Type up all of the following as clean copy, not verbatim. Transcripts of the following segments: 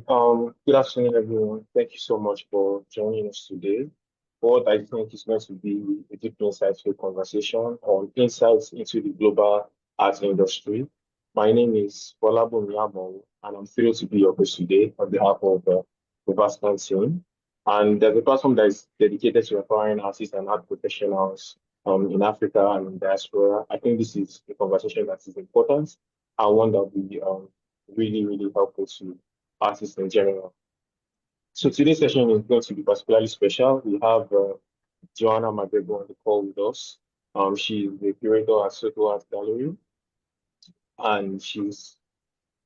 Good afternoon, everyone. Thank you so much for joining us today. For what I think is going to be a deep insightful conversation on insights into the global art industry. My name is Olabunmi Amo, and I'm thrilled to be your host today on behalf of the Vascan team. And there's a platform that is dedicated to empowering artists and art professionals in Africa and in diaspora. I think this is a conversation that is important and one that will be really, really helpful to artists in general. So today's session is going to be particularly special. We have Joanna Macgregor on the call with us. She's the curator at SOTO Art Gallery, and she's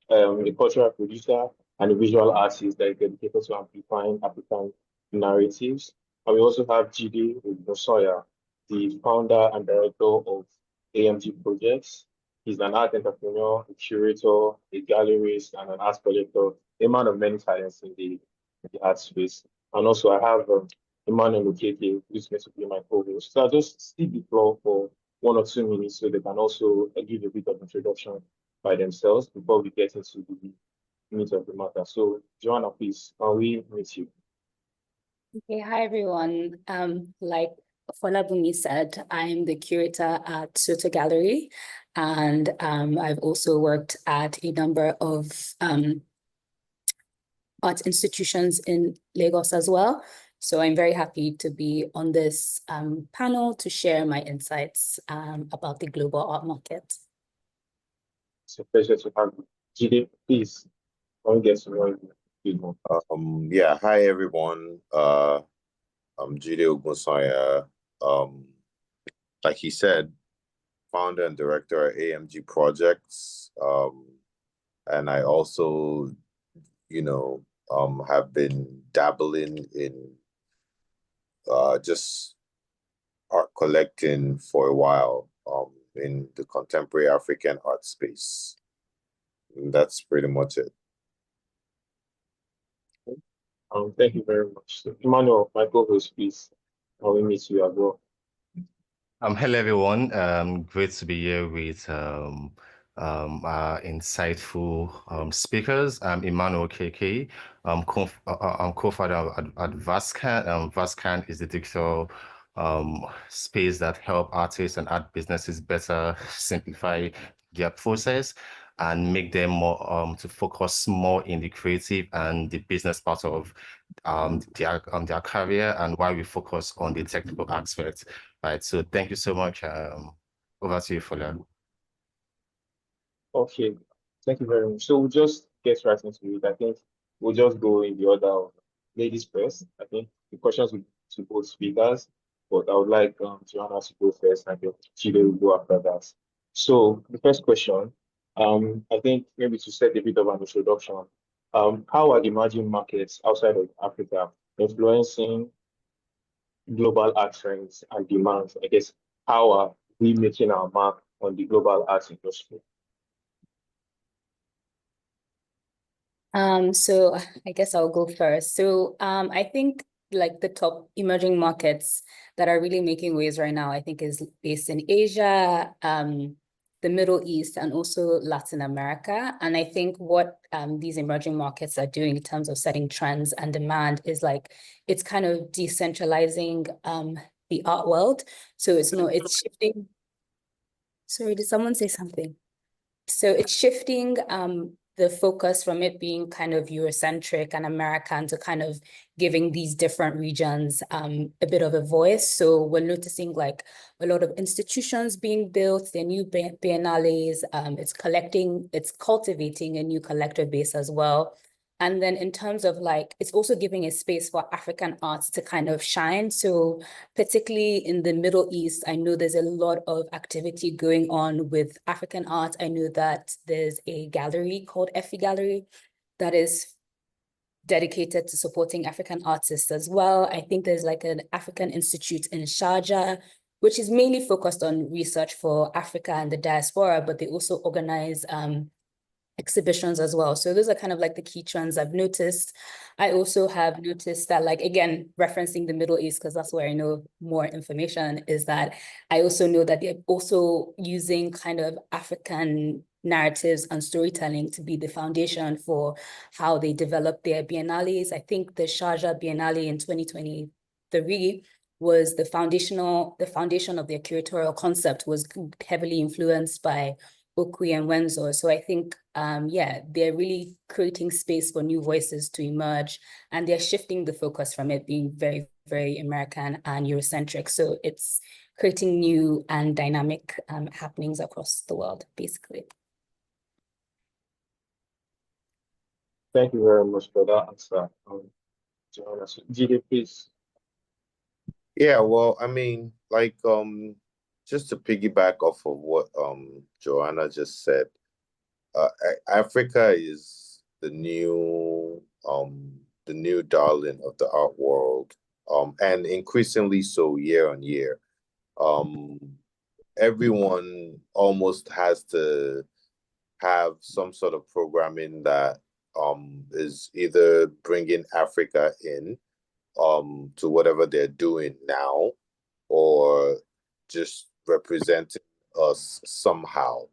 a cultural producer and a visual artist that is dedicated to amplifying African narratives. And we also have Jide Ogunsanya, the founder and director of AMG Projects. He's an art entrepreneur, a curator, a gallerist, and an art collector, a man of many talents in the art space. And also I have Emmanuel Okeke, who's going to be my co-host. So I'll just cede the floor for 1 or 2 minutes so they can also give a bit of introduction by themselves before we get into the meat of the matter. So, Joanna, please, can we meet you? Okay, hi everyone. Like Folabumi said, I'm the curator at SOTO Gallery, and I've also worked at a number of art institutions in Lagos as well. So I'm very happy to be on this panel to share my insights about the global art market. It's a pleasure to have you. Jide, please, can we get to know you more? Yeah, hi everyone. I'm Jide Ogunsanya. Like he said, founder and director at AMG Projects. And I also, have been dabbling in just art collecting for a while in the contemporary African art space. And that's pretty much it. Thank you very much. So, Emmanuel, my co-host, please, can we meet you as well? Hello everyone. Great to be here with insightful speakers. I'm Emmanuel KK. I'm co-founder at Vascan. Vascan is the digital space that help artists and art businesses better simplify their process and make them more to focus more in the creative and the business part of their career, and while we focus on the technical aspects. Right. So thank you so much. Over to you, Fuller. Okay, thank you very much. So we'll just get right into it. I think we'll just go in the order of ladies first. I think the questions will to both speakers, but I would like Joanna to go first and then Chile will go after that. So the first question, I think maybe to set a bit of an introduction, how are the emerging markets outside of Africa influencing global art trends and demands? I guess, how are we making our mark on the global art industry? So I guess I'll go first. So I think like the top emerging markets that are really making waves right now, I think is based in Asia, the Middle East, and also Latin America. And I think what these emerging markets are doing in terms of setting trends and demand is like, it's kind of decentralizing the art world. So it's shifting. Sorry, did someone say something? So it's shifting the focus from it being kind of Eurocentric and American to kind of giving these different regions a bit of a voice. So we're noticing like a lot of institutions being built, the new biennales, it's cultivating a new collector base as well. And then in terms of like, it's also giving a space for African arts to kind of shine. So particularly in the Middle East, I know there's a lot of activity going on with African art. I know that there's a gallery called FE Gallery that is dedicated to supporting African artists as well. I think there's like an African Institute in Sharjah, which is mainly focused on research for Africa and the diaspora, but they also organize exhibitions as well. So those are kind of like the key trends I've noticed. I also have noticed that, like, again, referencing the Middle East, because that's where I know more information, is that I also know that they're also using kind of African narratives and storytelling to be the foundation for how they develop their biennales. I think the Sharjah Biennale in 2023 was the foundation of their curatorial concept was heavily influenced by Okui and Wenzo. So I think, they're really creating space for new voices to emerge, and they're shifting the focus from it being very, very American and Eurocentric. So it's creating new and dynamic happenings across the world, basically. Thank you very much for that answer, Joanna. So, Jide, please. Yeah, well, I mean, like, just to piggyback off of what Joanna just said, Africa is the new darling of the art world, and increasingly so year on year. Everyone almost has to have some sort of programming that is either bringing Africa in to whatever they're doing now, or just representing us somehow.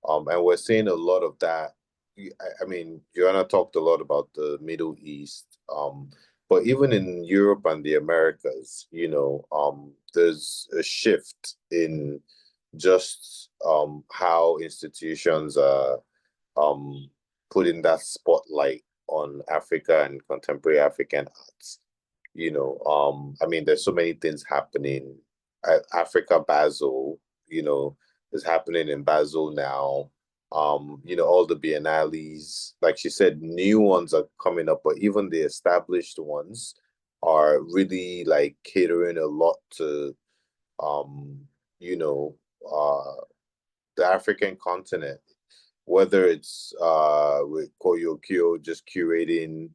And we're seeing a lot of that. I mean, Joanna talked a lot about the Middle East, but even in Europe and the Americas, there's a shift in just how institutions are putting that spotlight on Africa and contemporary African arts. I mean, there's so many things happening. Africa Basel, is happening in Basel now. All the biennales, like she said, new ones are coming up, but even the established ones are really like catering a lot to, the African continent, whether it's with Koyokyo just curating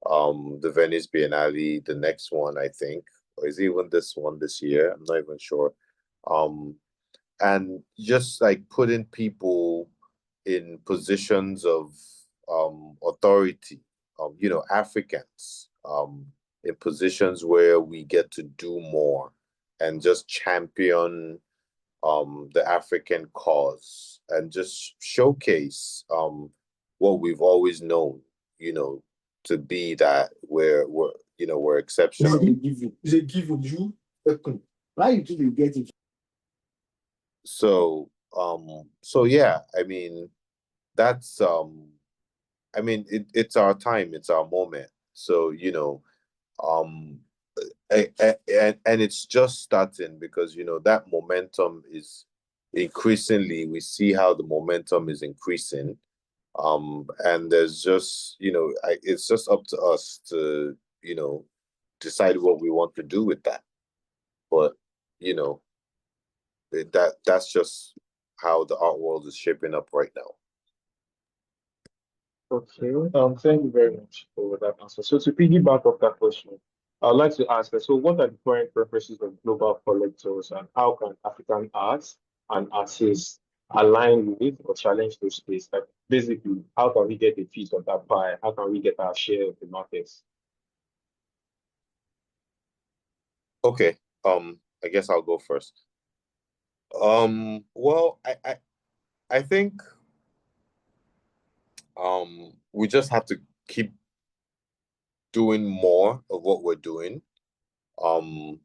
the Venice Biennale, the next one, I think, or is it even this one this year? I'm not even sure. And just like putting people in positions of authority, Africans, in positions where we get to do more and just champion the African cause and just showcase what we've always known, to be that we're exceptional. So yeah, I mean, that's I mean, it's our time, it's our moment. So, and it's just starting because, that momentum is increasingly, we see how the momentum is increasing. And there's just, it's just up to us to, decide what we want to do with that. But, that's just how the art world is shaping up right now. Okay. Thank you very much for that answer. So to piggyback off that question, I'd like to ask, so what are the current preferences of global collectors, and how can African arts and artists align with or challenge those space? Like basically, how can we get a piece of that pie? How can we get our share of the markets? Okay. I guess I'll go first. Well, I think we just have to keep doing more of what we're doing. We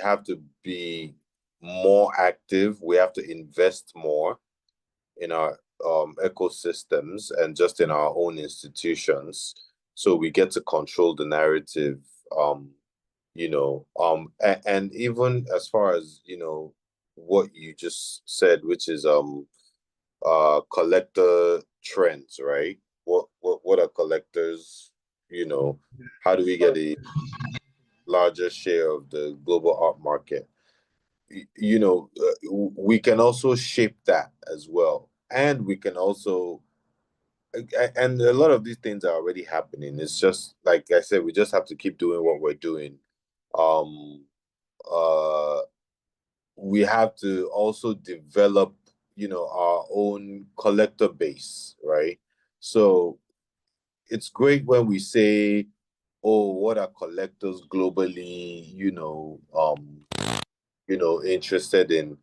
have to be more active. We have to invest more in our ecosystems and just in our own institutions, so we get to control the narrative. And even as far as what you just said, which is collector trends, right? What are collectors? How do we get a larger share of the global art market? We can also shape that as well, and we can also, and a lot of these things are already happening. It's just like I said, we just have to keep doing what we're doing. We have to also develop, our own collector base, right? So it's great when we say, oh, what are collectors globally, interested in?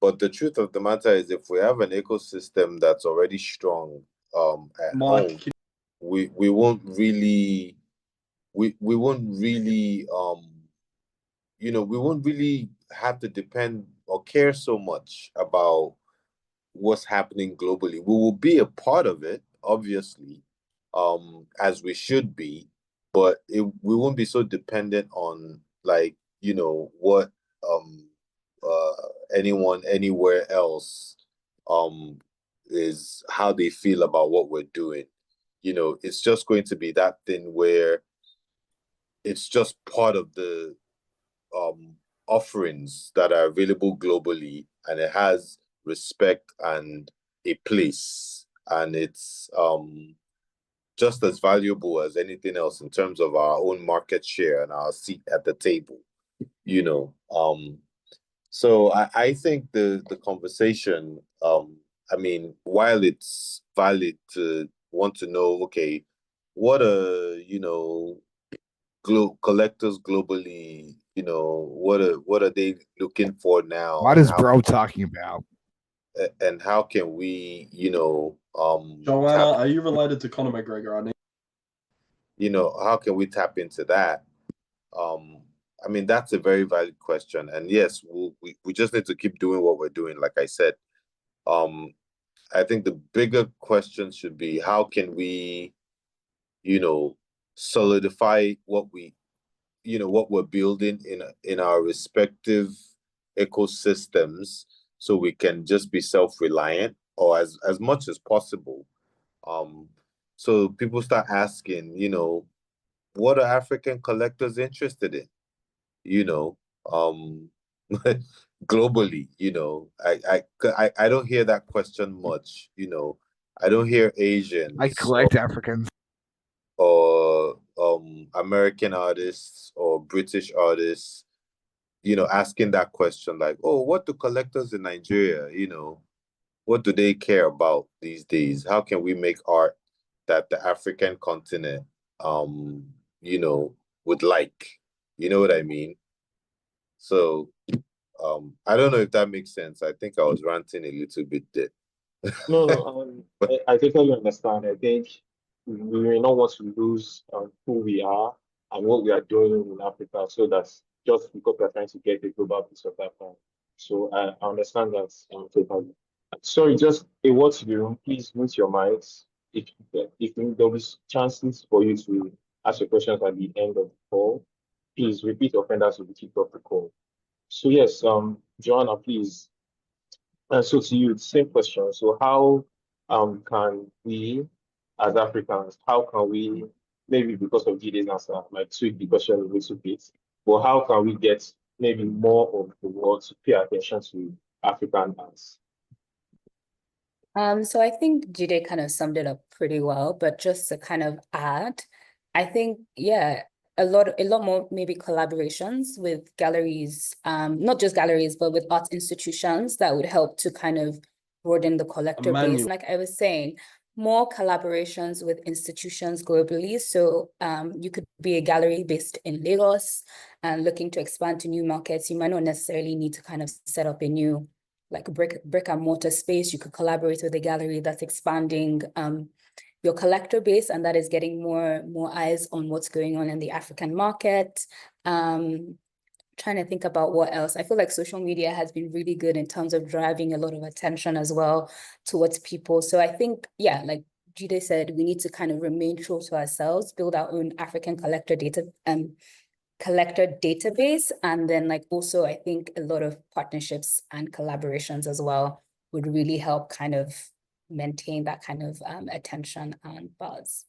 But the truth of the matter is, if we have an ecosystem that's already strong at home, we won't really we won't really we won't really have to depend or care so much about what's happening globally. We will be a part of it, obviously, as we should be, but we won't be so dependent on what anyone anywhere else is how they feel about what we're doing. It's just going to be that thing where it's just part of the offerings that are available globally, and it has respect and a place, and it's just as valuable as anything else in terms of our own market share and our seat at the table. So I think the conversation, I mean, while it's valid to want to know, okay, what are collectors globally, what are they looking for now? What is bro talking about? And how can we, Joanna, are you related to Conor McGregor? How can we tap into that? I mean, that's a very valid question. And yes, we just need to keep doing what we're doing. Like I said, I think the bigger question should be, how can we, solidify what we're building in our respective ecosystems, so we can just be self-reliant, or as much as possible. So people start asking, what are African collectors interested in? Globally, I don't hear that question much. I don't hear Asians. I collect Africans. Or American artists or British artists, asking that question, like, oh, what do collectors in Nigeria, what do they care about these days? How can we make art that the African continent, would like? You know what I mean? So, I don't know if that makes sense. I think I was ranting a little bit there. No, I totally understand. I think we may not want to lose who we are and what we are doing in Africa, so that's just because we're trying to get a global piece of that. So I understand that totally. Sorry, just a word to the room. Please mute your mics. If there'll be chances for you to ask your questions at the end of the call, please repeat offenders will be kicked off the call. So yes, Joanna, please. So to you, same question. So how can we, as Africans, how can we, maybe because of Jide's answer, like tweak the question a little bit, but how can we get maybe more of the world to pay attention to African arts? So I think Jide kind of summed it up pretty well, but just to kind of add, I think, yeah, a lot more maybe collaborations with galleries, not just galleries, but with art institutions that would help to kind of broaden the collector base. Like I was saying, more collaborations with institutions globally. So you could be a gallery based in Lagos and looking to expand to new markets. You might not necessarily need to kind of set up a new like brick and mortar space. You could collaborate with a gallery that's expanding your collector base, and that is getting more eyes on what's going on in the African market. Trying to think about what else. I feel like social media has been really good in terms of driving a lot of attention as well towards people. So I think, yeah, like Jide said, we need to kind of remain true to ourselves, build our own African collector database, and then like also I think a lot of partnerships and collaborations as well would really help kind of maintain that kind of attention and buzz.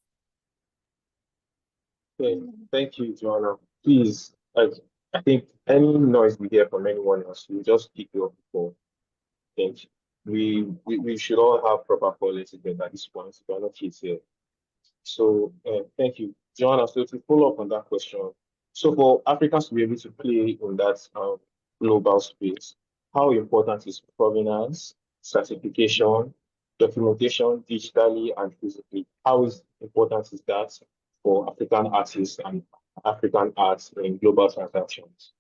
Okay, thank you, Joanna. Please, I think any noise we hear from anyone else, we just keep it up before. Thank you. We should all have proper policy at this point. We are not kids here. So thank you, Joanna. So to follow up on that question, so for Africans to be able to play in that global space, how important is provenance, certification, documentation digitally and physically? How important is that for African artists and African arts in global transactions?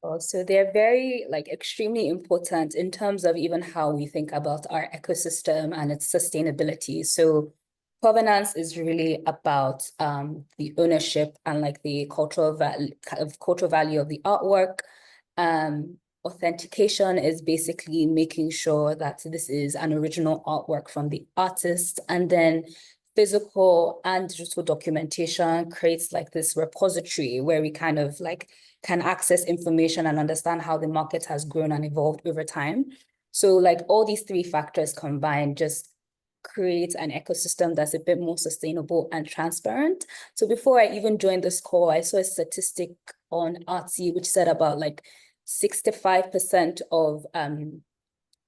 So they're very extremely important in terms of even how we think about our ecosystem and its sustainability. So provenance is really about the ownership and the cultural value of the artwork. Authentication is basically making sure that this is an original artwork from the artist, and then physical and digital documentation creates this repository where we kind of can access information and understand how the market has grown and evolved over time. So all these three factors combined just create an ecosystem that's a bit more sustainable and transparent. So before I even joined this call, I saw a statistic on Artsy which said about 65% of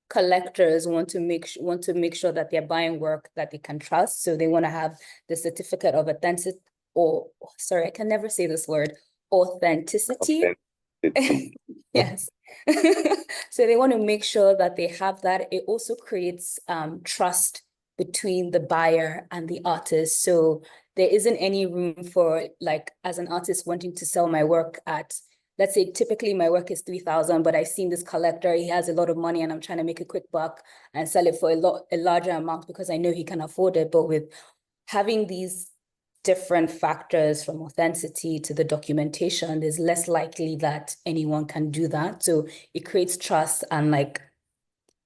collectors want to make sure that they're buying work that they can trust. So they want to have the certificate of authenticity, or sorry, I can never say this word, authenticity. Yes. So they want to make sure that they have that. It also creates trust between the buyer and the artist. So there isn't any room for as an artist wanting to sell my work at, let's say typically my work is 3,000, but I've seen this collector, he has a lot of money and I'm trying to make a quick buck and sell it for a larger amount because I know he can afford it. But with having these different factors from authenticity to the documentation, there's less likely that anyone can do that. So it creates trust and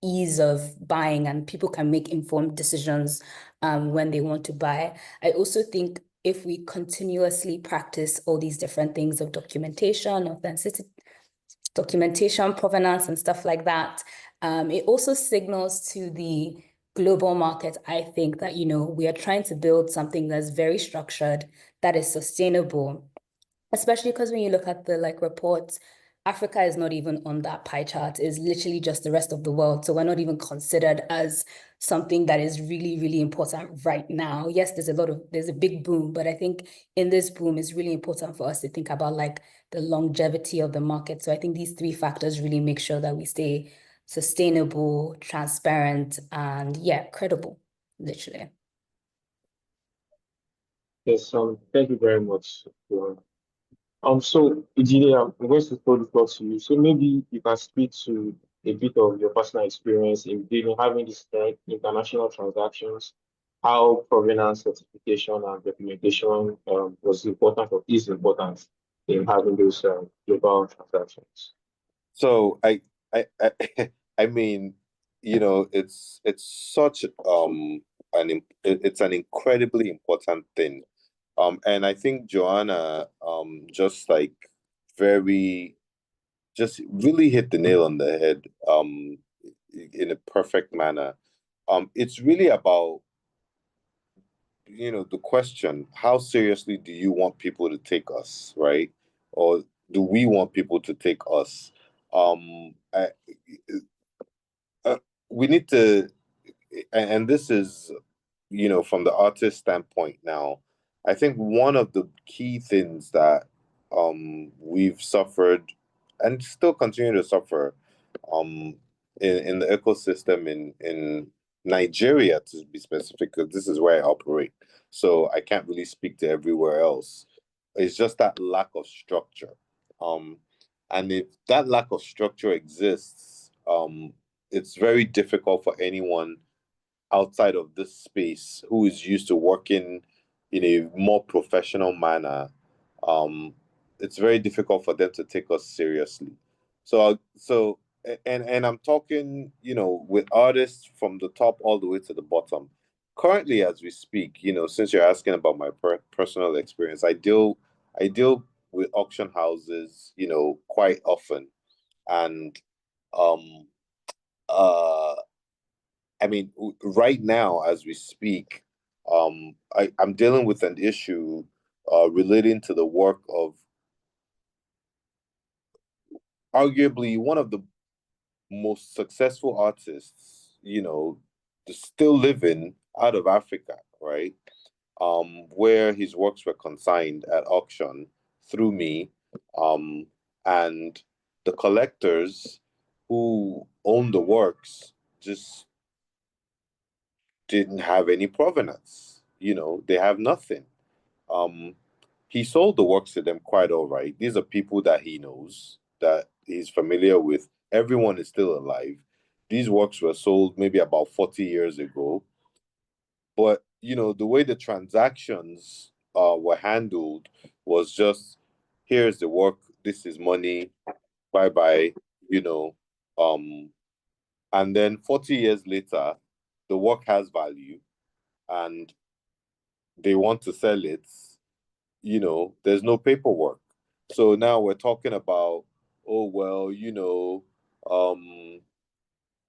ease of buying, and people can make informed decisions when they want to buy. I also think if we continuously practice all these different things of documentation, authenticity, documentation, provenance, and stuff like that, it also signals to the global market, I think, that, we are trying to build something that's very structured, that is sustainable, especially because when you look at the reports, Africa is not even on that pie chart. It's literally just the rest of the world. So we're not even considered as something that is really, really important right now. Yes, there's a big boom, but I think in this boom, it's really important for us to think about the longevity of the market. So I think these three factors really make sure that we stay sustainable, transparent, and credible, literally. Yes, thank you very much. So Jide, I'm going to throw the floor to you. So maybe you can speak to a bit of your personal experience in dealing, having these international transactions, how provenance certification and documentation is important in having those global transactions. So I mean, it's such it's an incredibly important thing. And I think Joanna just really hit the nail on the head in a perfect manner. It's really about the question, how seriously do you want people to take us, right? Or do we want people to take us? We need to, and this is, from the artist standpoint now, I think one of the key things that we've suffered and still continue to suffer in the ecosystem in Nigeria, to be specific, because this is where I operate. So I can't really speak to everywhere else. It's just that lack of structure. And if that lack of structure exists, it's very difficult for anyone outside of this space who is used to working in a more professional manner. It's very difficult for them to take us seriously. And I'm talking, with artists from the top all the way to the bottom. Currently, as we speak, since you're asking about my personal experience, I deal with auction houses, quite often, and I mean, right now as we speak, I'm dealing with an issue relating to the work of arguably one of the most successful artists, still living out of Africa, right? Where his works were consigned at auction through me, and the collectors who own the works just didn't have any provenance. They have nothing. He sold the works to them quite all right. These are people that he knows, that he's familiar with. Everyone is still alive. These works were sold maybe about 40 years ago. But, you know, the way the transactions were handled was just, here's the work, this is money, bye-bye, you know. And then 40 years later, the work has value and they want to sell it, you know, there's no paperwork. So now we're talking about, oh, well, you know,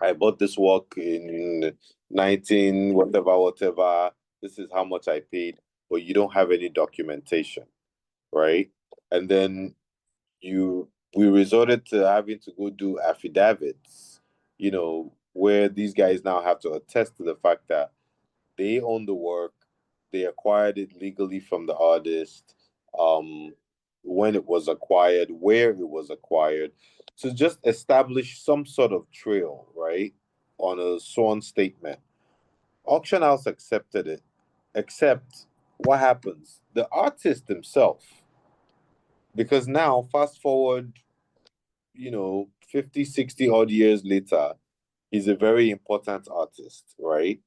I bought this work in 19, whatever. This is how much I paid, but you don't have any documentation, right? And then we resorted to having to go do affidavits, you know, where these guys now have to attest to the fact that they own the work, they acquired it legally from the artist, when it was acquired, where it was acquired, to just establish some sort of trail, right, on a sworn statement. Auction house accepted it, except what happens? The artist himself, because now, fast forward, you know, 50, 60 odd years later, he's a very important artist, right?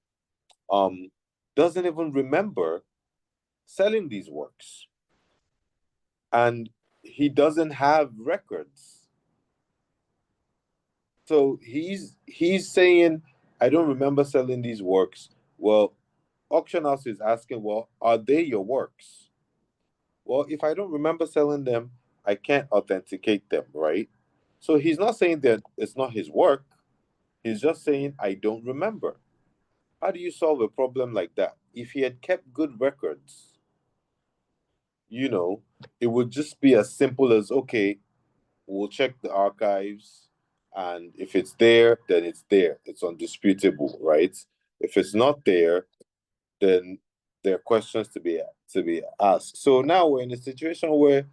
Doesn't even remember selling these works. And he doesn't have records. So he's saying, I don't remember selling these works. Well, auction house is asking, well, are they your works? Well, if I don't remember selling them, I can't authenticate them, right? So he's not saying that it's not his work. He's just saying, I don't remember. How do you solve a problem like that? If he had kept good records, you know, it would just be as simple as, okay, we'll check the archives, and if it's there, then it's there. It's undisputable, right? If it's not there, then there are questions to be asked. So now we're in a situation where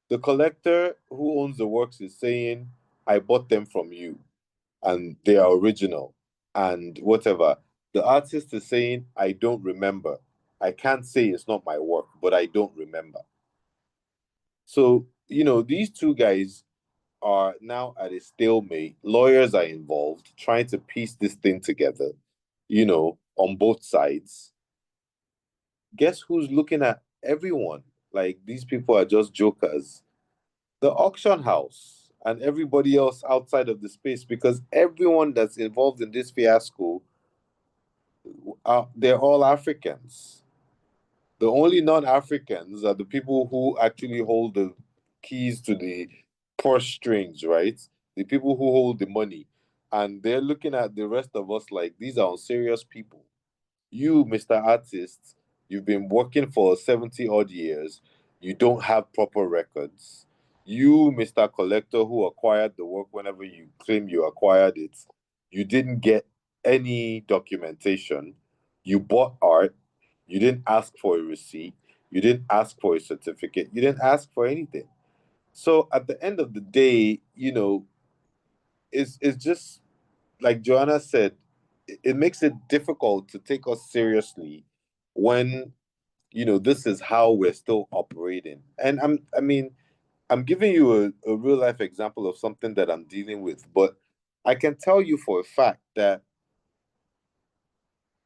the collector who owns the works is saying, I bought them from you, and they are original, and whatever. The artist is saying, I don't remember. I can't say it's not my work, but I don't remember. So, you know, these two guys are now at a stalemate. Lawyers are involved, trying to piece this thing together, you know, on both sides. Guess who's looking at everyone? Like, these people are just jokers. The auction house and everybody else outside of the space, because everyone that's involved in this fiasco, they're all Africans. The only non-Africans are the people who actually hold the keys to the purse strings, right? The people who hold the money. And they're looking at the rest of us like, these are unserious people. You, Mr. Artist, you've been working for 70 odd years. You don't have proper records. You, Mr. Collector, who acquired the work whenever you claim you acquired it, you didn't get any documentation. You bought art. You didn't ask for a receipt. You didn't ask for a certificate. You didn't ask for anything. So at the end of the day, you know, it's just like Joanna said, it makes it difficult to take us seriously when, you know, this is how we're still operating. And I'm giving you a real life example of something that I'm dealing with, but I can tell you for a fact that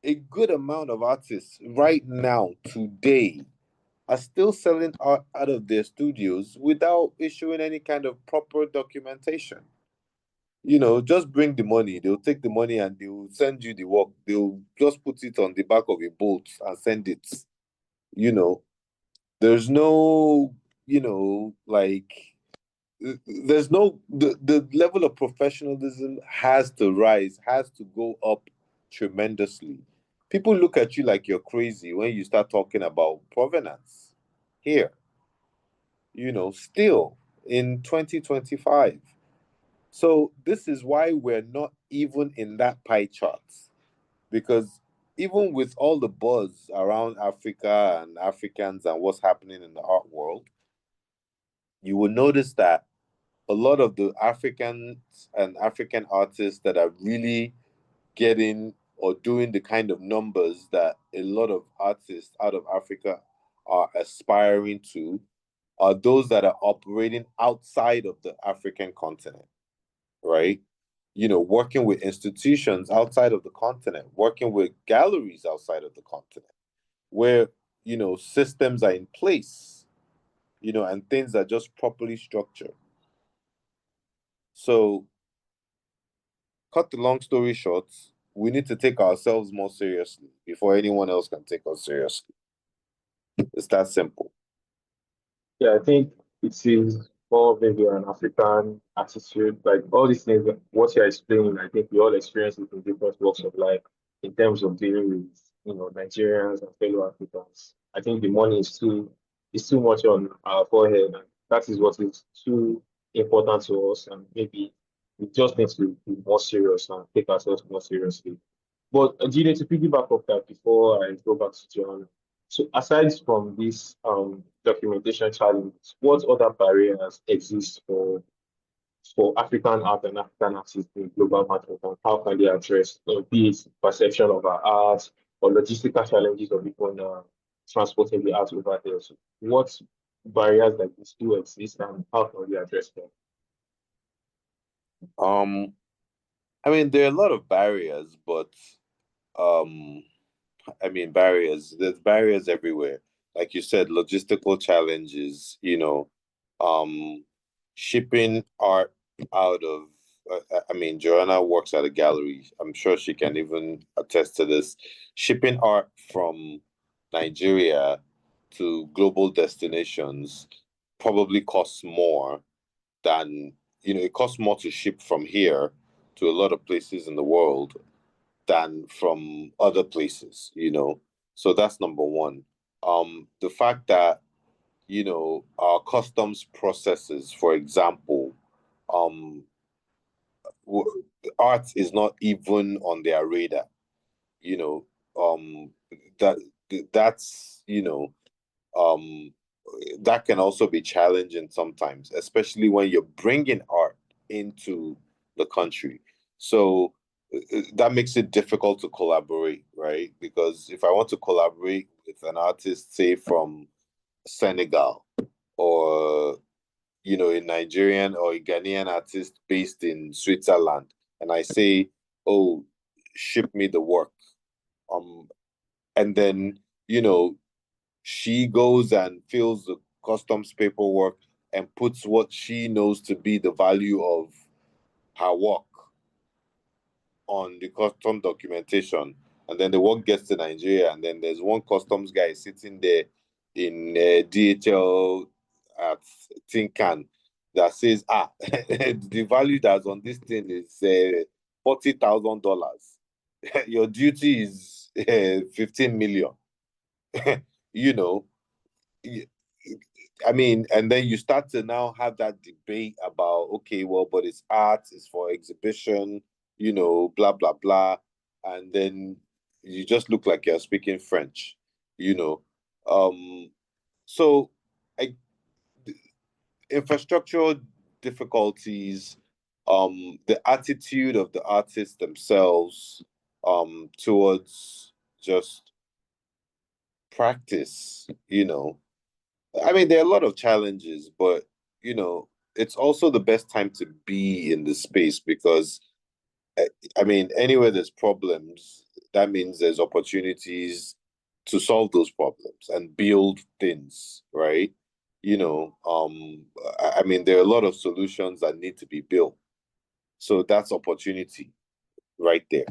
a good amount of artists right now, today, are still selling art out of their studios without issuing any kind of proper documentation. You know, just bring the money. They'll take the money and they'll send you the work. They'll just put it on the back of a boat and send it. You know, there's no, you know, like, there's no, the level of professionalism has to rise, has to go up tremendously. People look at you like you're crazy when you start talking about provenance here, you know, still in 2025. So this is why we're not even in that pie chart, because even with all the buzz around Africa and Africans and what's happening in the art world, you will notice that a lot of the Africans and African artists that are really getting or doing the kind of numbers that a lot of artists out of Africa are aspiring to, are those that are operating outside of the African continent, right? You know, working with institutions outside of the continent, working with galleries outside of the continent, where, you know, systems are in place, you know, and things are just properly structured. So, cut the long story short, we need to take ourselves more seriously before anyone else can take us seriously. It's that simple. Yeah, I think it is more maybe an African attitude. Like all these things, what you're explaining, I think we all experience it in different walks of life in terms of dealing with, you know, Nigerians and fellow Africans. I think the money is too much on our forehead, and that is what is too important to us. And maybe we just need to be more serious and take ourselves more seriously. But Jide, to piggyback off that before I go back to Joanna. So aside from this documentation challenges, what other barriers exist for African art and African artists in global market, and how can they address, be it perception of our art or logistical challenges of even transporting the art over there? So what barriers like this do exist, and how can we address them? I mean, there are a lot of barriers, but I mean, there's barriers everywhere. Like you said, logistical challenges, you know, shipping art out of, I mean, Joanna works at a gallery. I'm sure she can even attest to this. Shipping art from Nigeria to global destinations probably costs more than, you know, it costs more to ship from here to a lot of places in the world than from other places, you know. So that's number one. The fact that, you know, our customs processes, for example, um, art is not even on their radar, you know. That that's, you know, um, that can also be challenging sometimes, especially when you're bringing art into the country. So that makes it difficult to collaborate, right? Because if I want to collaborate with an artist, say from Senegal, or, you know, a Nigerian or a Ghanaian artist based in Switzerland, and I say, oh, ship me the work, and then, you know, she goes and fills the customs paperwork and puts what she knows to be the value of her work on the custom documentation, and then the work gets to Nigeria, and then there's one customs guy sitting there in DHL at Tinkan that says, the value that's on this thing is $40,000. Your duty is 15 million. You know, I mean, and then you start to now have that debate about, okay, well, but it's art, it's for exhibition, you know, blah, blah, blah. And then you just look like you're speaking French, you know. So I, infrastructural difficulties, the attitude of the artists themselves towards just practice, you know. I mean, there are a lot of challenges, but, you know, it's also the best time to be in the space because, I mean, anywhere there's problems, that means there's opportunities to solve those problems and build things, right? You know, I mean, there are a lot of solutions that need to be built. So that's opportunity right there.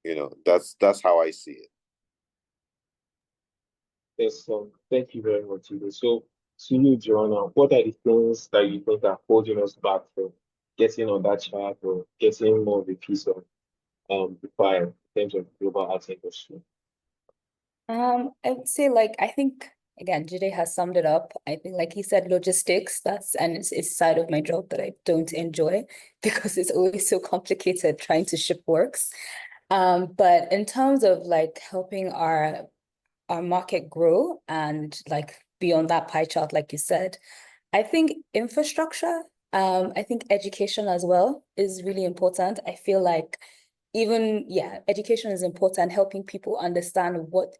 You know, that's how I see it. Yes, thank you very much, Jide. So, to you, Joanna, what are the things that you think are holding us back from getting on that chart or getting more of a piece of the pie in terms of global arts industry? I would say, like, I think again, Jide has summed it up. I think, like he said, logistics, it's a side of my job that I don't enjoy because it's always so complicated trying to ship works. But in terms of like helping our market grow and like be on that pie chart, like you said, I think infrastructure, I think education as well is really important. I feel like even, yeah, education is important, helping people understand what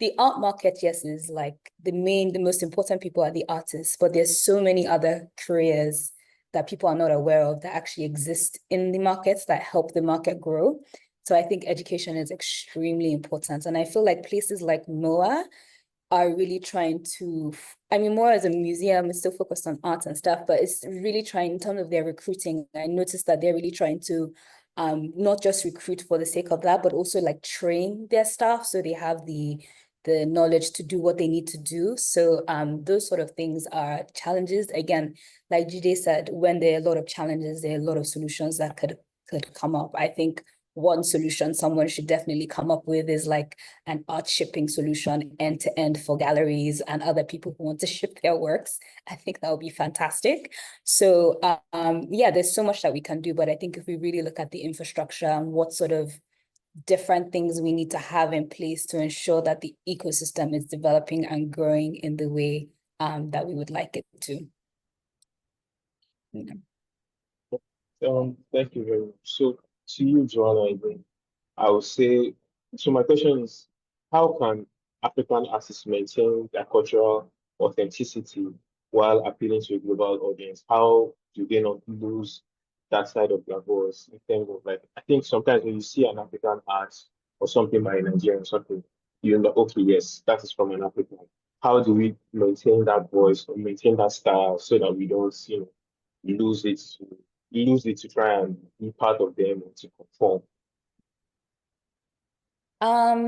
the art market, yes, is like the most important people are the artists, but there's so many other careers that people are not aware of that actually exist in the markets that help the market grow. So I think education is extremely important. And I feel like places like MOA are really trying to, I mean, more as a museum, it's still focused on art and stuff, but it's really trying in terms of their recruiting. I noticed that they're really trying to not just recruit for the sake of that, but also like train their staff so they have the knowledge to do what they need to do. So those sort of things are challenges. Again, like Jide said, when there are a lot of challenges, there are a lot of solutions that could come up. I think one solution someone should definitely come up with is like an art shipping solution end to end for galleries and other people who want to ship their works. I think that would be fantastic. So yeah, there's so much that we can do, but I think if we really look at the infrastructure and what sort of different things we need to have in place to ensure that the ecosystem is developing and growing in the way that we would like it to. Thank you very much. So to you, Joanna, again, I would say, so my question is, how can African artists maintain their cultural authenticity while appealing to a global audience? How do they not lose that side of their voice in terms of like, I think sometimes when you see an African art or something by a Nigerian or something, you know, okay, yes, that is from an African. How do we maintain that voice or maintain that style so that we don't, you know, lose it to try and be part of them or to conform?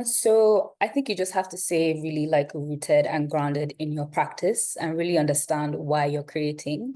So I think you just have to stay really like rooted and grounded in your practice and really understand why you're creating.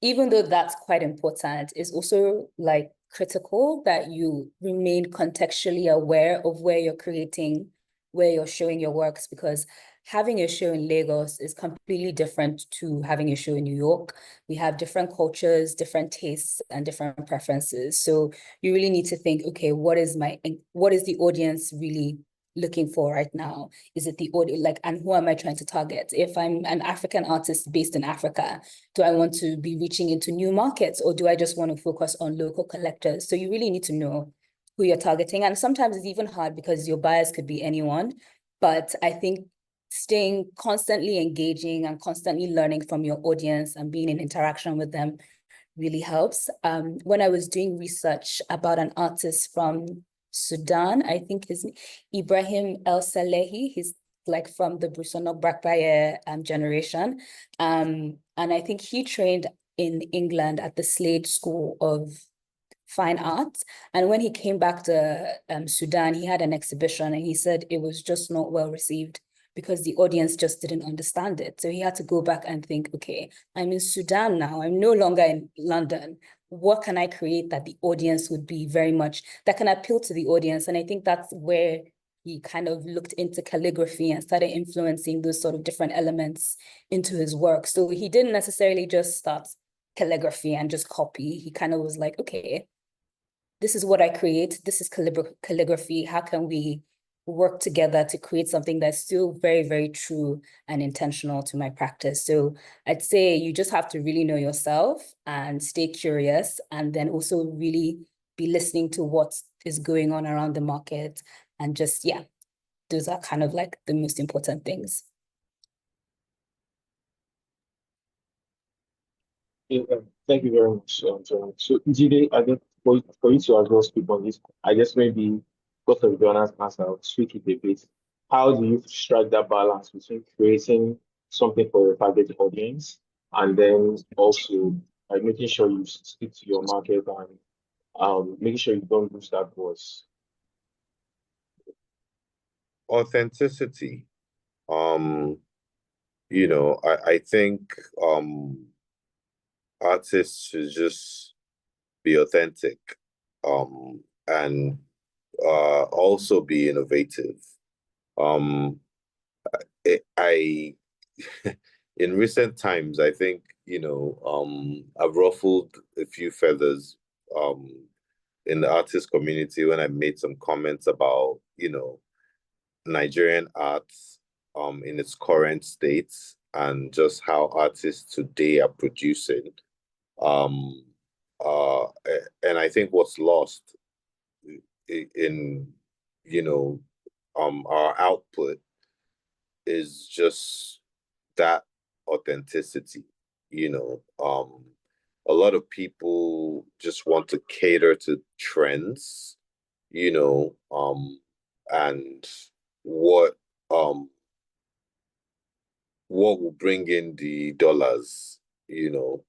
Even though that's quite important, it's also like critical that you remain contextually aware of where you're creating, where you're showing your works, because having a show in Lagos is completely different to having a show in New York. We have different cultures, different tastes, and different preferences. So you really need to think, okay, what is the audience really looking for right now? Is it the audience, like, and who am I trying to target? If I'm an African artist based in Africa, do I want to be reaching into new markets, or do I just want to focus on local collectors? So you really need to know who you're targeting. And sometimes it's even hard because your buyers could be anyone. But I think staying constantly engaging and constantly learning from your audience and being in interaction with them really helps. When I was doing research about an artist from Sudan, I think his Ibrahim El Salehi, he's like from the Brusonok Brakbaye generation. And I think he trained in England at the Slade School of Fine Arts. And when he came back to Sudan, he had an exhibition and he said it was just not well received because the audience just didn't understand it. So he had to go back and think, okay, I'm in Sudan now. I'm no longer in London. What can I create that the audience would be very much, that can appeal to the audience? And I think that's where he kind of looked into calligraphy and started influencing those sort of different elements into his work. So he didn't necessarily just start calligraphy and just copy. He kind of was like, okay, this is what I create. This is calligraphy. How can we work together to create something that's still very, very true and intentional to my practice? So I'd say you just have to really know yourself and stay curious, and then also really be listening to what is going on around the market. And just, yeah, those are kind of like the most important things. Yeah, thank you very much, John. So, Jide, I think for you to as well speak on this, I guess maybe because of Joanna's answer, I'll tweak it a bit. How do you strike that balance between creating something for your target audience and then also making sure you stick to your market and making sure you don't lose that voice? Authenticity. You know, I think artists should just be authentic, and also be innovative. I in recent times, I think, you know, I've ruffled a few feathers in the artist community when I made some comments about, you know, Nigerian arts in its current state and just how artists today are producing. And I think what's lost in, you know, our output is just that authenticity, you know. A lot of people just want to cater to trends, you know, and what will bring in the dollars, you know,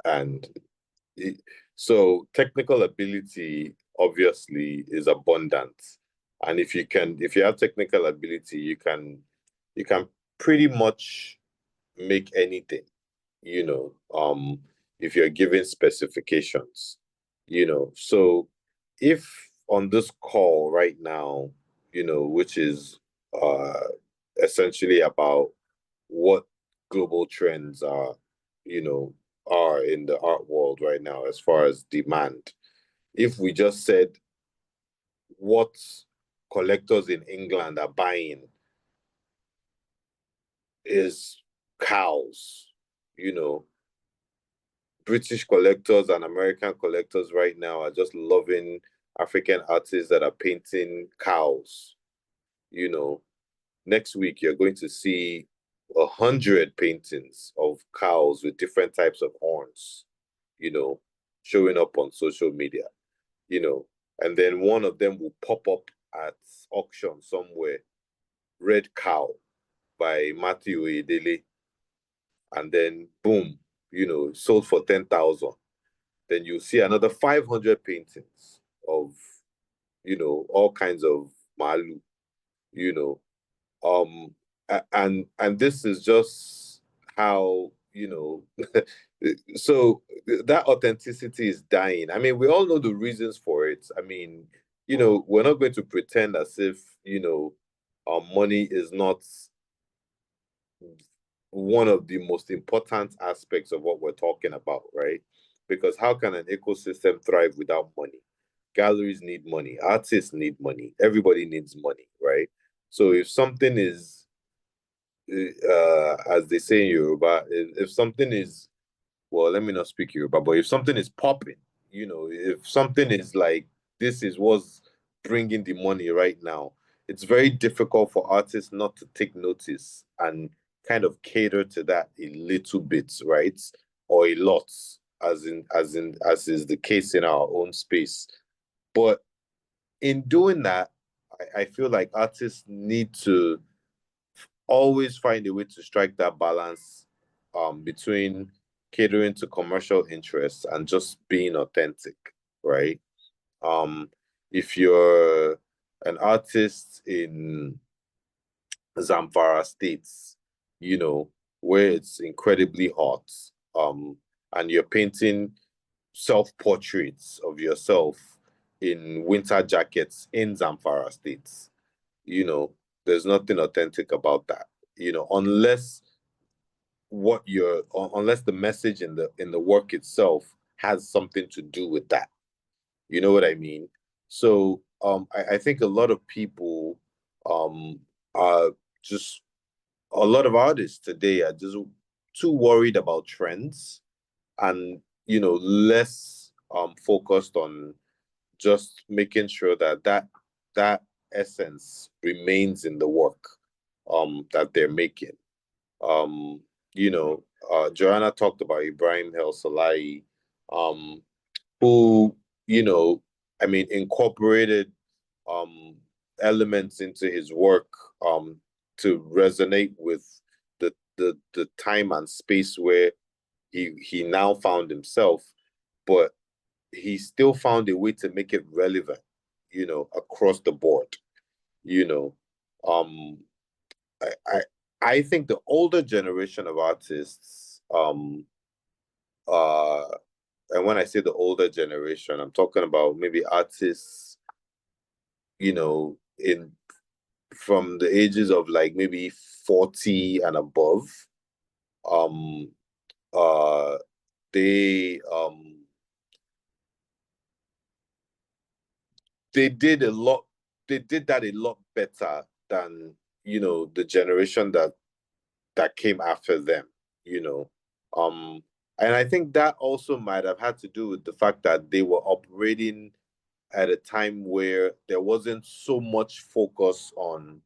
and so technical ability obviously is abundant. And if you have technical ability, you can pretty much make anything, you know, if you're given specifications, you know. So if on this call right now, you know, which is essentially about what global trends are, you know, are in the art world right now as far as demand. If we just said what collectors in England are buying is cows, you know, British collectors and American collectors right now are just loving African artists that are painting cows, you know. Next week, you're going to see 100 paintings of cows with different types of horns, you know, showing up on social media, you know, and then one of them will pop up at auction somewhere, Red Cow by Matthew Edele, and then boom, you know, sold for 10,000. Then you see another 500 paintings of, you know, all kinds of malu, you know, and this is just how, you know, so that authenticity is dying. I mean, we all know the reasons for it. I mean, you know, we're not going to pretend as if, you know, money is not one of the most important aspects of what we're talking about, right? Because how can an ecosystem thrive without money? Galleries need money, artists need money, everybody needs money, right? So if something is, as they say in Yoruba, if something is, well, let me not speak Yoruba, but if something is popping, you know, if something is like, this is what's bringing the money right now, it's very difficult for artists not to take notice and kind of cater to that a little bit, right? Or a lot, as is the case in our own space. But in doing that, I feel like artists need to always find a way to strike that balance between catering to commercial interests and just being authentic, right? If you're an artist in Zamfara states, you know, where it's incredibly hot, and you're painting self-portraits of yourself in winter jackets in Zamfara states, you know, there's nothing authentic about that, you know, unless unless the message in the work itself has something to do with that. You know what I mean? So I think a lot of people are just, a lot of artists today are just too worried about trends and, you know, less focused on just making sure that that essence remains in the work that they're making. You know, Joanna talked about Ibrahim El Salahi, who, you know, I mean, incorporated elements into his work to resonate with the time and space where he now found himself, but he still found a way to make it relevant, you know, across the board. You know, I think the older generation of artists, and when I say the older generation, I'm talking about maybe artists, you know, from the ages of like maybe 40 and above. They they did a lot, they did that a lot better than, you know, the generation that came after them, you know. And I think that also might have had to do with the fact that they were operating at a time where there wasn't so much focus on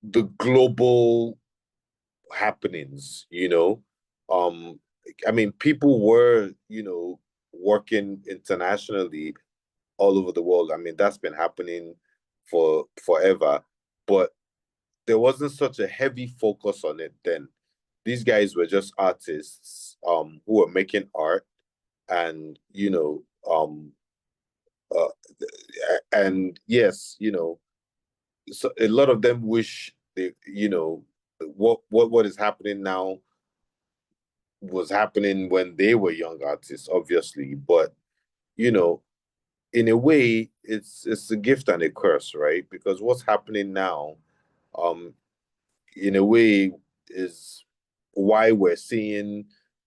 the global happenings, I mean, people were, working internationally all over the world. I mean, that's been happening for forever, but there wasn't such a heavy focus on it then. These guys were just artists who were making art, and and yes, so a lot of them wish they, what is happening now was happening when they were young artists, obviously. But in a way, it's a gift and a curse, right? Because what's happening now, in a way, is why we're seeing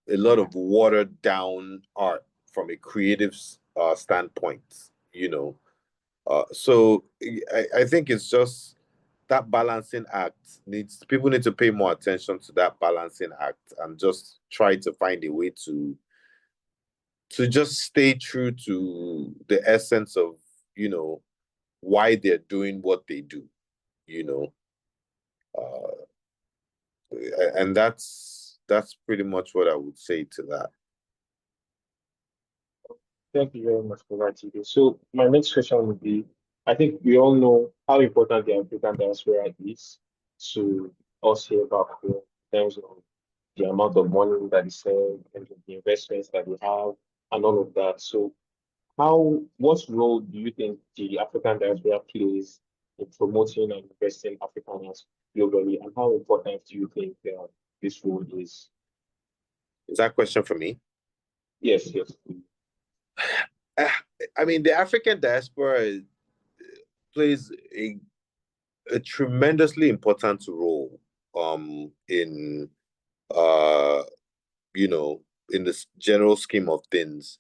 a lot of watered down art from a creative standpoint. So I think it's just that balancing act people need to pay more attention to that balancing act and just try to find a way to just stay true to the essence of why they're doing what they do, and that's pretty much what I would say to that. Thank you very much for that, Jide. So my next question would be, I think we all know how important the African diaspora is to us here back home in terms of the amount of money that is sent and the investments that we have and all of that. So what role do you think the African diaspora plays in promoting and investing Africans globally, and how important do you think this role is? Is that a question for me? Yes. I mean, the African diaspora plays a tremendously important role in in this general scheme of things,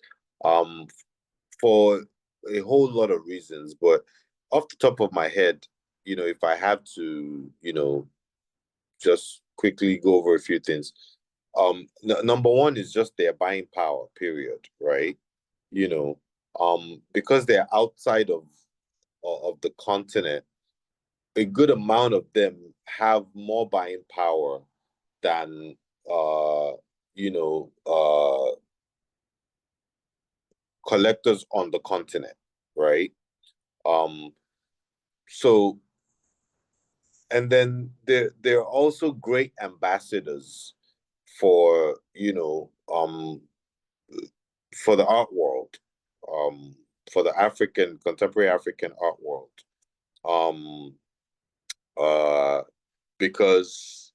for a whole lot of reasons. But off the top of my head, if I have to, just quickly go over a few things. Number one is just their buying power, period, right? Because they're outside of the continent, a good amount of them have more buying power than collectors on the continent, right? So, and then they're also great ambassadors for for the art world, for the contemporary African art world, because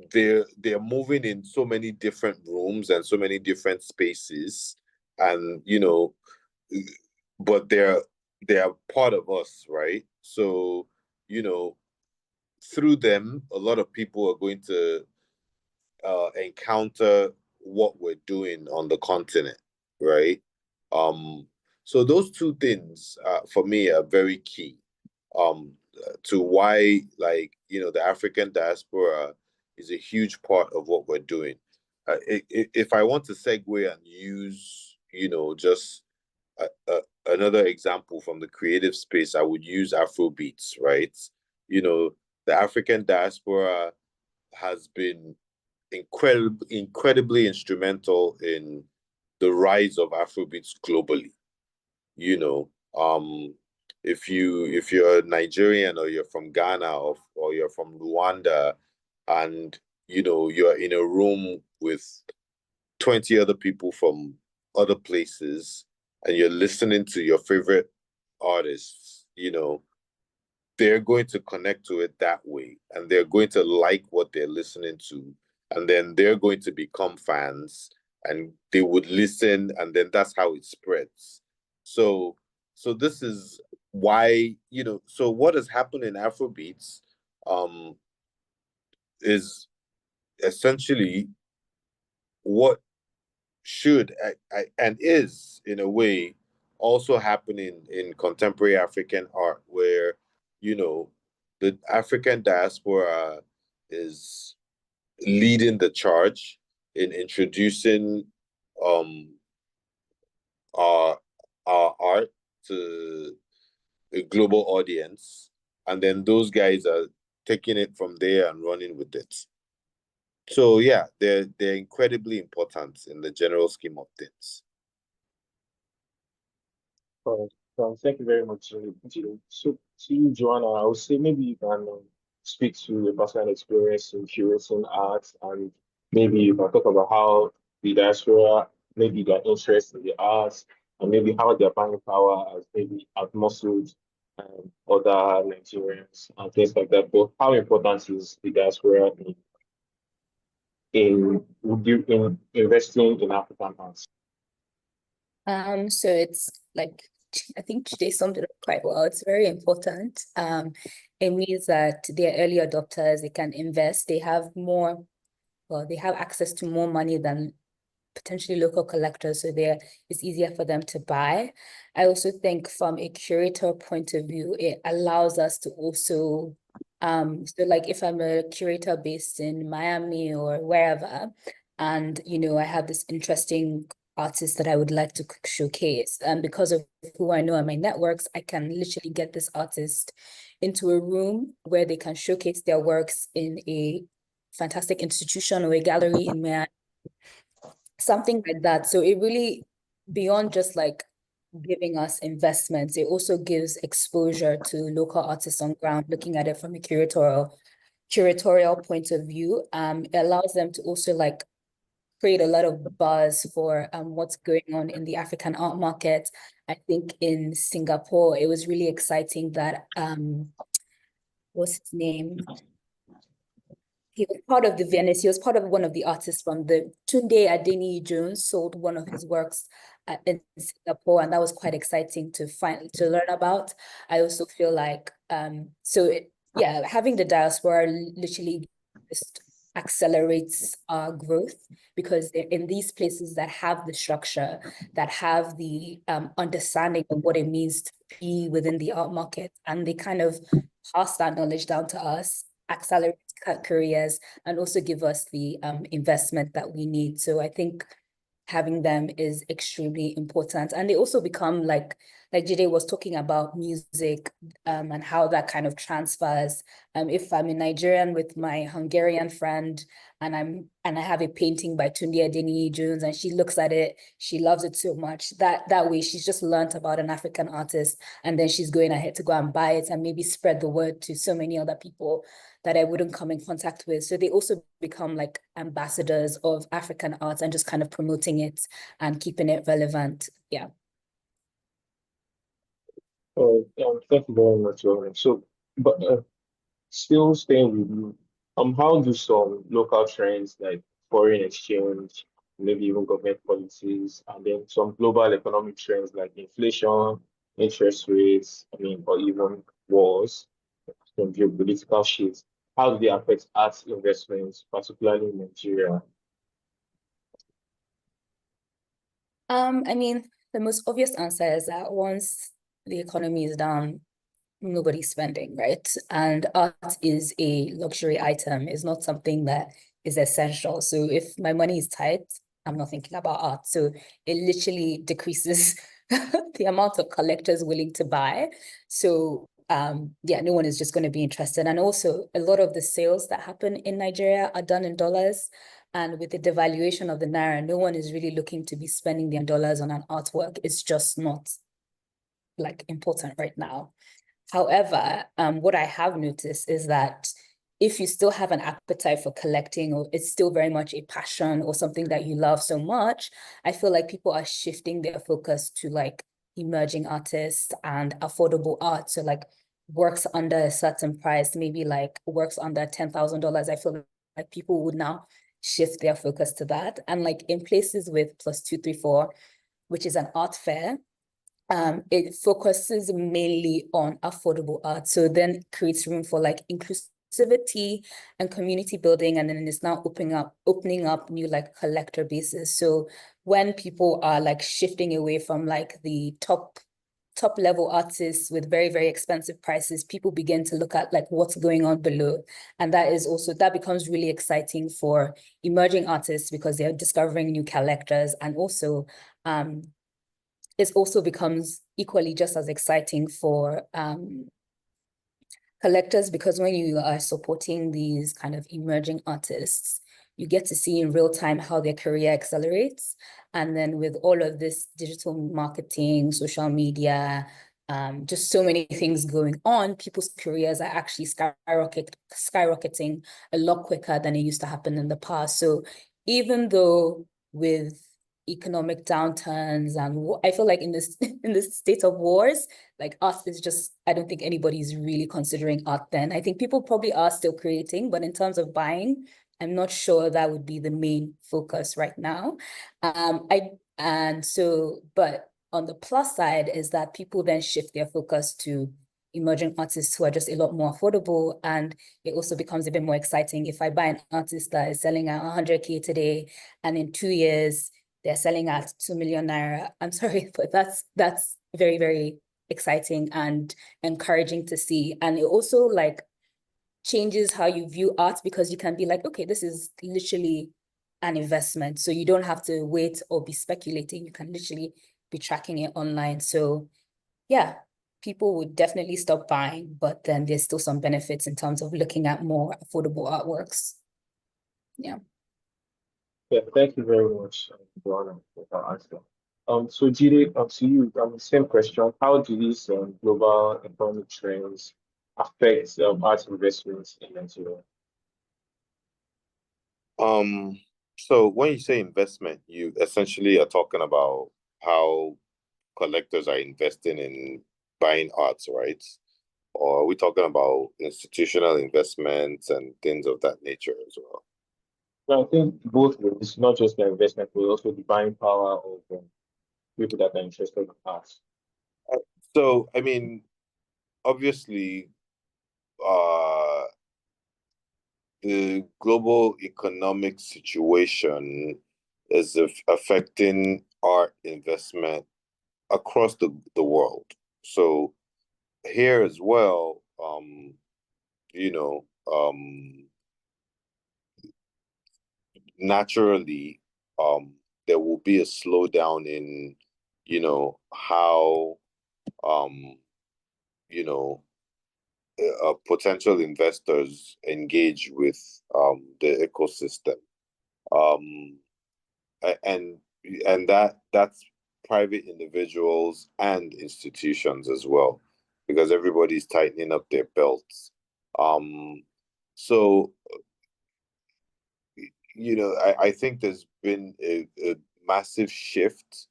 they're moving in so many different rooms and so many different spaces, and but they're part of us, right? So through them, a lot of people are going to encounter what we're doing on the continent, right? So those two things, for me, are very key to why, the African diaspora is a huge part of what we're doing. If I want to segue and use, just another example from the creative space, I would use Afrobeats, right? The African diaspora has been incredibly instrumental in the rise of Afrobeats globally. If you're Nigerian, or you're from Ghana, or you're from Rwanda, and you're in a room with 20 other people from other places, and you're listening to your favorite artists, they're going to connect to it that way, and they're going to like what they're listening to, and then they're going to become fans, and they would listen, and then that's how it spreads. So this is why, so what has happened in Afrobeats is essentially what should and is, in a way, also happening in contemporary African art, where the African diaspora is leading the charge, in introducing our art to a global audience, and then those guys are taking it from there and running with it. So yeah, they're incredibly important in the general scheme of things. Thank you very much. So to you, Joanna, I would say maybe you can speak to your personal experience in curating art, and maybe you can talk about how the diaspora, maybe their interest in the arts, and maybe how their buying power has maybe outmuscled other Nigerians and things like that. But how important is the diaspora in investing in African arts? So it's like, I think Jide summed it up quite well. It's very important. It means that they're early adopters, they can invest, they have they have access to more money than potentially local collectors, so it's easier for them to buy. I also think from a curator point of view, it allows us to also, so like if I'm a curator based in Miami or wherever, and I have this interesting artist that I would like to showcase, and because of who I know in my networks, I can literally get this artist into a room where they can showcase their works in a fantastic institution or a gallery in Miami, something like that. So it really, beyond just like giving us investments, it also gives exposure to local artists on ground, looking at it from a curatorial point of view. It allows them to also like create a lot of buzz for what's going on in the African art market. I think in Singapore, it was really exciting that what's his name? He was part of the Venice. He was part of one of the artists from the Tunde Adeniyi Jones sold one of his works in Singapore, and that was quite exciting to learn about. I also feel like having the diaspora literally just accelerates our growth, because in these places that have the structure, that have the understanding of what it means to be within the art market, and they kind of pass that knowledge down to us, accelerate careers, and also give us the investment that we need. So I think having them is extremely important. And they also become like Jide was talking about music and how that kind of transfers. If I'm a Nigerian with my Hungarian friend and I have a painting by Tunde Adeniyi Jones and she looks at it, she loves it so much, that way she's just learned about an African artist, and then she's going ahead to go and buy it and maybe spread the word to so many other people that I wouldn't come in contact with. So they also become like ambassadors of African arts and just kind of promoting it and keeping it relevant. Yeah. Thank you very much, Lauren. So, but still staying with you, how do some local trends like foreign exchange, maybe even government policies, and then some global economic trends like inflation, interest rates, or even wars, some geopolitical shifts, how do they affect arts investments, particularly in Nigeria? The most obvious answer is that once the economy is down, nobody's spending, right? And art is a luxury item. It's not something that is essential. So if my money is tight, I'm not thinking about art. So it literally decreases the amount of collectors willing to buy. So no one is just going to be interested. And also a lot of the sales that happen in Nigeria are done in dollars. And with the devaluation of the Naira, no one is really looking to be spending their dollars on an artwork. It's just not like important right now. However, what I have noticed is that if you still have an appetite for collecting, or it's still very much a passion or something that you love so much, I feel like people are shifting their focus to like emerging artists and affordable art. So like works under a certain price, maybe like works under $10,000. I feel like people would now shift their focus to that. And like in places with +234, which is an art fair, it focuses mainly on affordable art. So then it creates room for like inclusivity and community building. And then it's now opening up new like collector bases. So when people are like shifting away from like the top top level artists with very, very expensive prices, people begin to look at like what's going on below. And that becomes really exciting for emerging artists because they're discovering new collectors. And also, it also becomes equally just as exciting for collectors, because when you are supporting these kind of emerging artists, you get to see in real time how their career accelerates. And then with all of this digital marketing, social media, just so many things going on, people's careers are actually skyrocketing a lot quicker than it used to happen in the past. So even though with economic downturns and I feel like in this state of wars, like art is just, I don't think anybody's really considering art then. I think people probably are still creating, but in terms of buying, I'm not sure that would be the main focus right now. But on the plus side is that people then shift their focus to emerging artists who are just a lot more affordable. And it also becomes a bit more exciting if I buy an artist that is selling at 100K today, and in 2 years, they're selling at 2 million naira. I'm sorry, but that's very, very exciting and encouraging to see. And it also like changes how you view art, because you can be like, okay, this is literally an investment. So you don't have to wait or be speculating. You can literally be tracking it online. So yeah, people would definitely stop buying, but then there's still some benefits in terms of looking at more affordable artworks. Yeah. Yeah, thank you very much, Joanna, for that answer. So Jide, to you, same question. How do these global economic trends affect art investments in Nigeria? So when you say investment, you essentially are talking about how collectors are investing in buying arts, right? Or are we talking about institutional investments and things of that nature as well? Well, I think both ways. It's not just the investment, but also the buying power of people that are interested in art. So, I mean, obviously, the global economic situation is affecting art investment across the world. So here as well, naturally, there will be a slowdown in, how, potential investors engage with the ecosystem, and that's private individuals and institutions as well, because everybody's tightening up their belts. So I think there's been a massive shift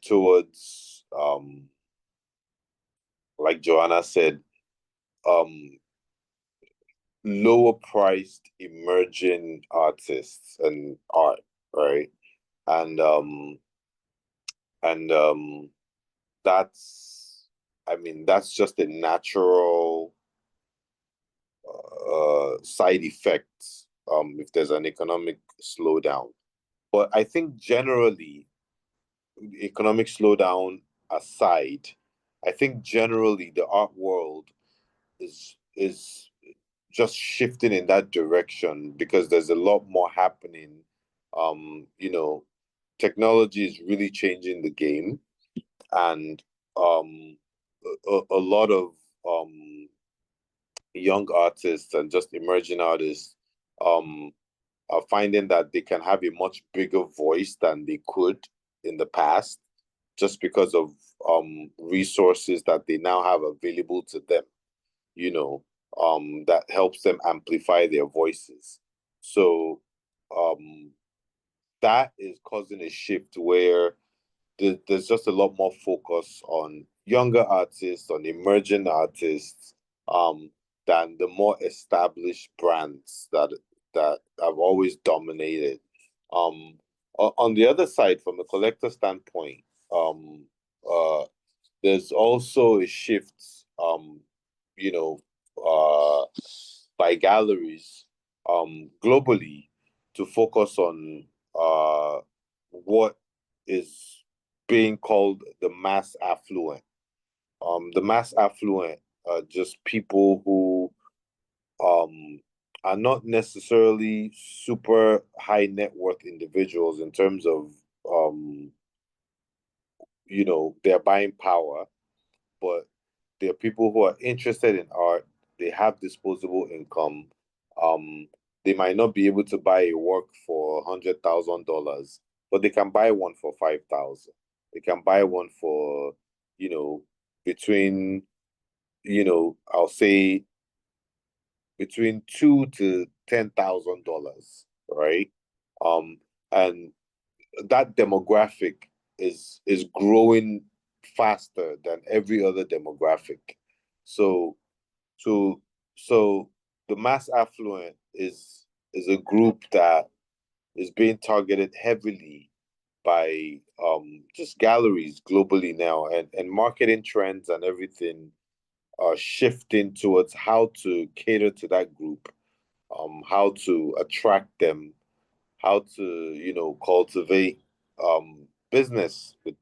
towards, like Joanna said, lower priced emerging artists and art, right? And that's just a natural side effect if there's an economic slowdown. But I think generally, economic slowdown aside, I think generally the art world is just shifting in that direction because there's a lot more happening. Technology is really changing the game, and a lot of young artists and just emerging artists are finding that they can have a much bigger voice than they could in the past, just because of resources that they now have available to them, that helps them amplify their voices. So that is causing a shift where there's just a lot more focus on younger artists, on emerging artists, than the more established brands that have always dominated. On the other side, from a collector standpoint, there's also a shift, by galleries globally to focus on what is being called the mass affluent, The mass affluent are just people who are not necessarily super high net worth individuals in terms of their buying power, but they're people who are interested in art. They have disposable income. They might not be able to buy a work for $100,000, but they can buy one for 5,000. They can buy one for, between, I'll say between $2,000 to $10,000, right? And that demographic is growing faster than every other demographic. So the mass affluent is a group that is being targeted heavily by just galleries globally now, and marketing trends and everything are shifting towards how to cater to that group, how to attract them, how to cultivate business with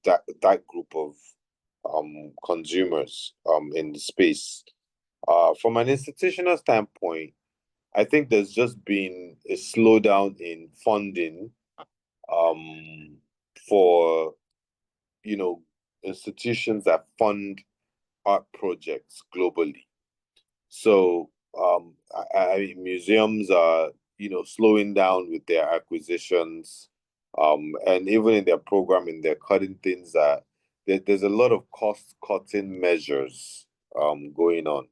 that group of consumers in the space. From an institutional standpoint, I think there's just been a slowdown in funding for institutions that fund art projects globally. So I mean, museums are slowing down with their acquisitions, and even in their programming, they're cutting things that there's a lot of cost cutting measures going on.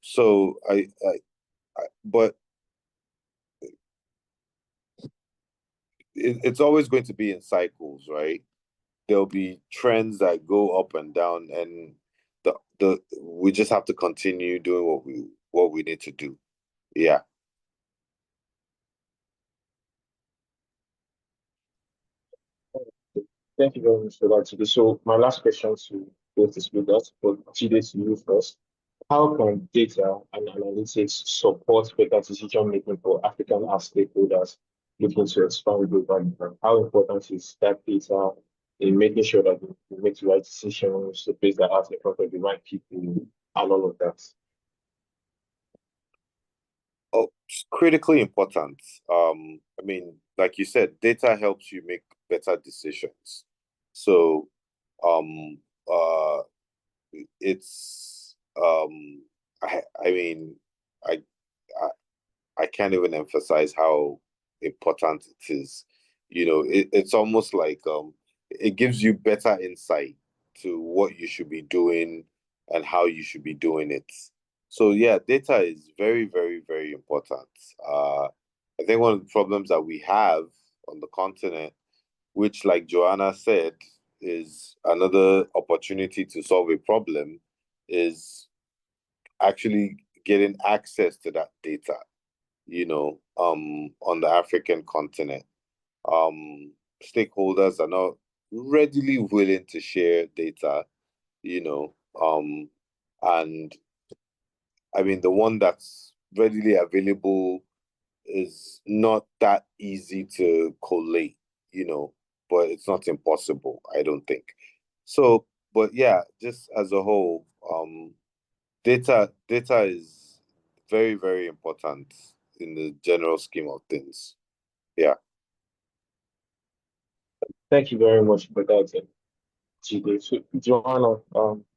So but it's always going to be in cycles, right? There'll be trends that go up and down, and we just have to continue doing what we need to do. Yeah. Thank you very much for that, Jide. So my last question to both the speakers, but Jide, to you first. How can data and analytics support better decision making for African art stakeholders looking to expand globally? How important is that data in making sure that we make the right decisions to place the art in front of the right people and all of that? Oh, it's critically important. I mean, like you said, data helps you make better decisions. So, uh, it's I mean, I, I I can't even emphasize how important it is. It's almost like it gives you better insight to what you should be doing and how you should be doing it. So yeah, data is very, very, very important. I think one of the problems that we have on the continent, which, like Joanna said, is another opportunity to solve a problem, is actually getting access to that data, on the African continent. Stakeholders are not readily willing to share data, and I mean, the one that's readily available is not that easy to collate, but it's not impossible, I don't think. So, but yeah, just as a whole, data is very, very important in the general scheme of things. Yeah. Thank you very much for that, Jide. So, Joanna,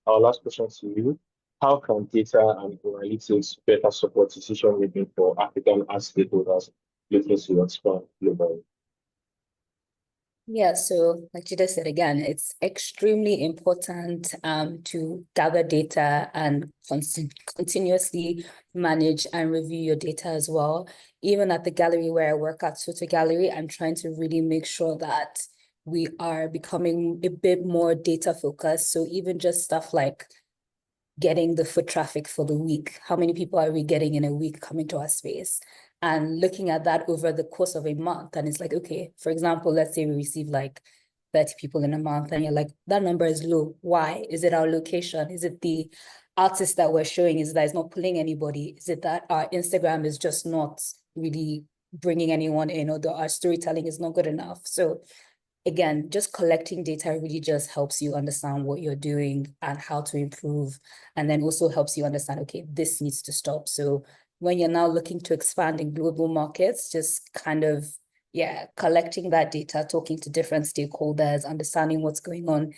our last question to you. How can data and analytics better support decision making for African art stakeholders looking to expand globally? Yeah, so like Jide said again, it's extremely important to gather data and continuously manage and review your data as well. Even at the gallery where I work at, SOTO Gallery, I'm trying to really make sure that we are becoming a bit more data focused. So even just stuff like getting the foot traffic for the week, how many people are we getting in a week coming to our space? And looking at that over the course of a month. And it's like, okay, for example, let's say we receive like 30 people in a month and you're like, that number is low. Why? Is it our location? Is it the artist that we're showing? Is that it's not pulling anybody? Is it that our Instagram is just not really bringing anyone in, or our storytelling is not good enough? So again, just collecting data really just helps you understand what you're doing and how to improve, and then also helps you understand, okay, this needs to stop. So when you're now looking to expand in global markets, just kind of, yeah, collecting that data, talking to different stakeholders, understanding what's going on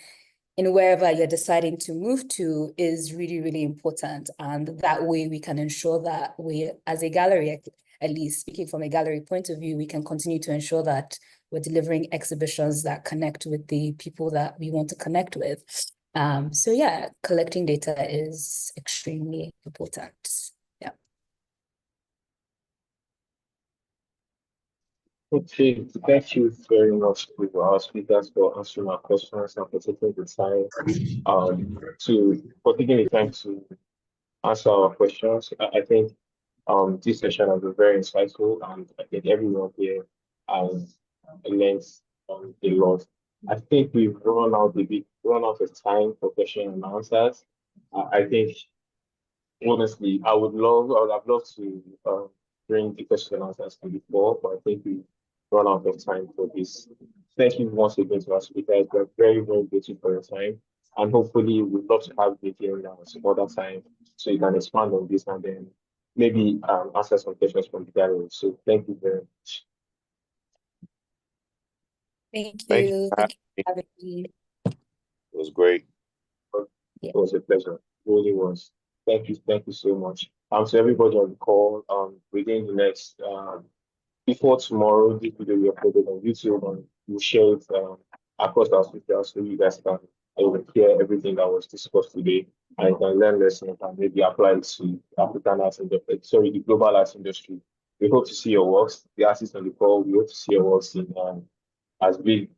in wherever you're deciding to move to is really, really important. And that way we can ensure that we, as a gallery, at least speaking from a gallery point of view, we can continue to ensure that we're delivering exhibitions that connect with the people that we want to connect with. So yeah, collecting data is extremely important. Yeah. Okay, thank you very much to our speakers for answering our questions and for taking the time for taking the time to answer our questions. I think this session has been very insightful, and I think everyone here has learned a lot. I think we've run out of time for question and answers. I think honestly, I would have loved to bring the question and answers to before, but I think we run out of time for this. Thank you once again to our speakers. We're very, very grateful for your time. And hopefully we'd love to have you here some other time so you can expand on this and then maybe answer some questions from the gallery. So thank you very much. Thank Thank you. you. Thank you for having me. It was great. It was a pleasure. It really was. Thank you so much. To everybody on the call, within the next before tomorrow, this video will be uploaded on YouTube and we'll share it across our socials so you guys can hear everything that was discussed today and you can learn lessons and maybe apply it to African arts industry, sorry, the global arts industry. We hope to see your works, the artists on the call. We hope to see your works in as big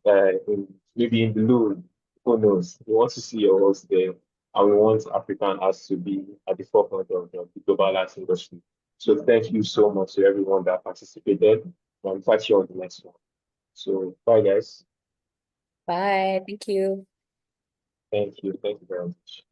maybe in the Louvre. Who knows? We want to see your works there, and we want African arts to be at the forefront of the global arts industry. So thank you so much to everyone that participated. I'll catch you on the next one. So bye guys. Bye. Thank you. Thank you. Thank you very much.